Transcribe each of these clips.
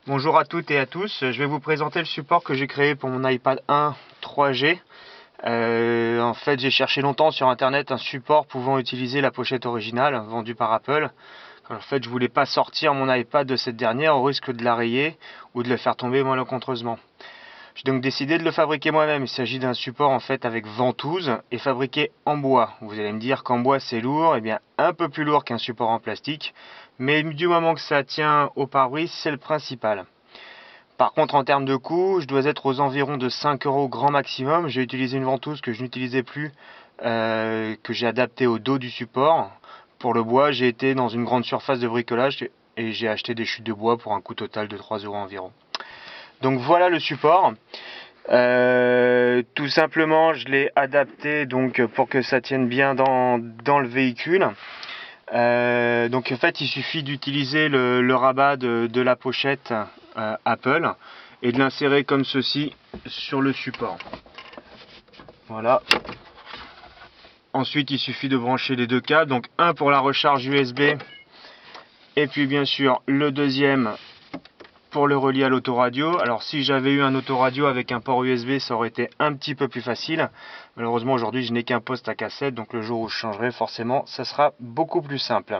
Bonjour à toutes et à tous, je vais vous présenter le support que j'ai créé pour mon iPad 1 3G. En fait, j'ai cherché longtemps sur internet un support pouvant utiliser la pochette originale vendue par Apple. En fait, je voulais pas sortir mon iPad de cette dernière au risque de la rayer ou de le faire tomber malencontreusement. J'ai donc décidé de le fabriquer moi-même. Il s'agit d'un support en fait avec ventouse et fabriqué en bois. Vous allez me dire qu'en bois c'est lourd, et bien un peu plus lourd qu'un support en plastique, mais du moment que ça tient au pare-brise, c'est le principal. Par contre, en termes de coût, je dois être aux environs de 5 € grand maximum. J'ai utilisé une ventouse que je n'utilisais plus, que j'ai adaptée au dos du support. Pour le bois, j'ai été dans une grande surface de bricolage et j'ai acheté des chutes de bois pour un coût total de 3 € environ. Donc voilà le support. Tout simplement, je l'ai adapté donc pour que ça tienne bien dans le véhicule. Donc en fait, il suffit d'utiliser le rabat de la pochette Apple et de l'insérer comme ceci sur le support. Voilà. Ensuite, il suffit de brancher les deux câbles, donc un pour la recharge USB et puis bien sûr le deuxième pour le relier à l'autoradio. Alors si j'avais eu un autoradio avec un port USB, ça aurait été un petit peu plus facile. Malheureusement aujourd'hui je n'ai qu'un poste à cassette, donc le jour où je changerai forcément ça sera beaucoup plus simple.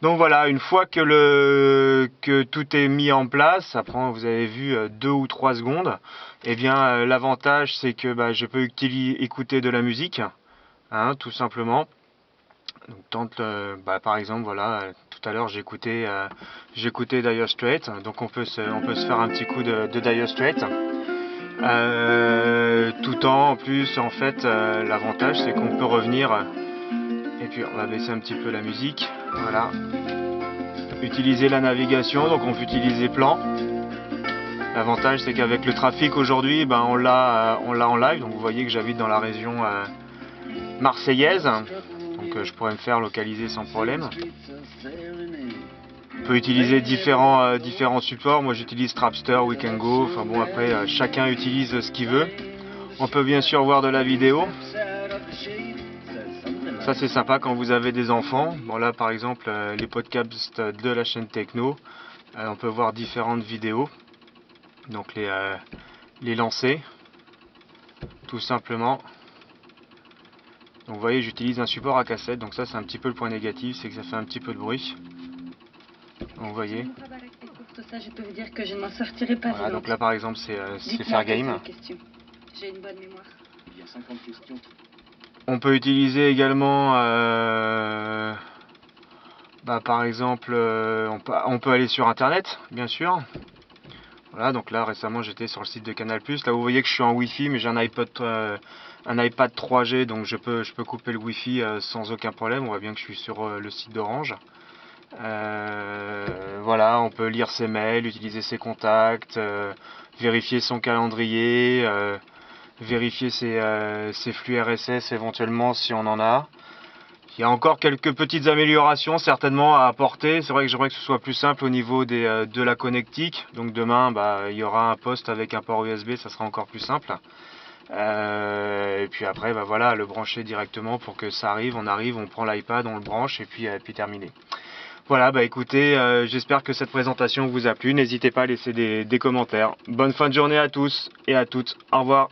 Donc voilà, une fois que tout est mis en place, après vous avez vu 2 ou 3 secondes, et bien l'avantage c'est que je peux écouter de la musique, hein, tout simplement. Donc, par exemple, voilà, tout à l'heure j'écoutais Dire Straits, donc on peut se faire un petit coup de Dire Straits. Tout en plus, en fait, l'avantage c'est qu'on peut revenir, et puis on va baisser un petit peu la musique, voilà. Utiliser la navigation, donc on peut utiliser plan. L'avantage c'est qu'avec le trafic aujourd'hui, on l'a en live, donc vous voyez que j'habite dans la région marseillaise. Donc je pourrais me faire localiser sans problème. On peut utiliser différents supports. Moi j'utilise Trapster, Weekend-Go. Enfin bon, après chacun utilise ce qu'il veut. On peut bien sûr voir de la vidéo. Ça c'est sympa quand vous avez des enfants. Bon là par exemple les podcasts de la chaîne Techno. On peut voir différentes vidéos. Donc les lancer. Tout simplement. Donc vous voyez, j'utilise un support à cassette, donc ça c'est un petit peu le point négatif, c'est que ça fait un petit peu de bruit. Donc vous voyez. Je peux vous dire que je ne m'en sortirai pas. Voilà, donc là par exemple c'est Fair Game. J'ai une bonne mémoire. Il y a 50 questions. On peut utiliser également, par exemple, on peut aller sur internet, bien sûr. Voilà, donc là récemment j'étais sur le site de Canal+. Là vous voyez que je suis en Wi-Fi, mais j'ai un iPad 3G, donc je peux couper le Wi-Fi sans aucun problème. On voit bien que je suis sur le site d'Orange. Voilà, on peut lire ses mails, utiliser ses contacts, vérifier son calendrier, vérifier ses flux RSS éventuellement si on en a. Il y a encore quelques petites améliorations certainement à apporter. C'est vrai que j'aimerais que ce soit plus simple au niveau de la connectique. Donc demain, il y aura un poste avec un port USB, ça sera encore plus simple. Et puis après, voilà, le brancher directement pour que ça arrive. On prend l'iPad, on le branche et puis terminé. Voilà, écoutez, j'espère que cette présentation vous a plu. N'hésitez pas à laisser des commentaires. Bonne fin de journée à tous et à toutes. Au revoir.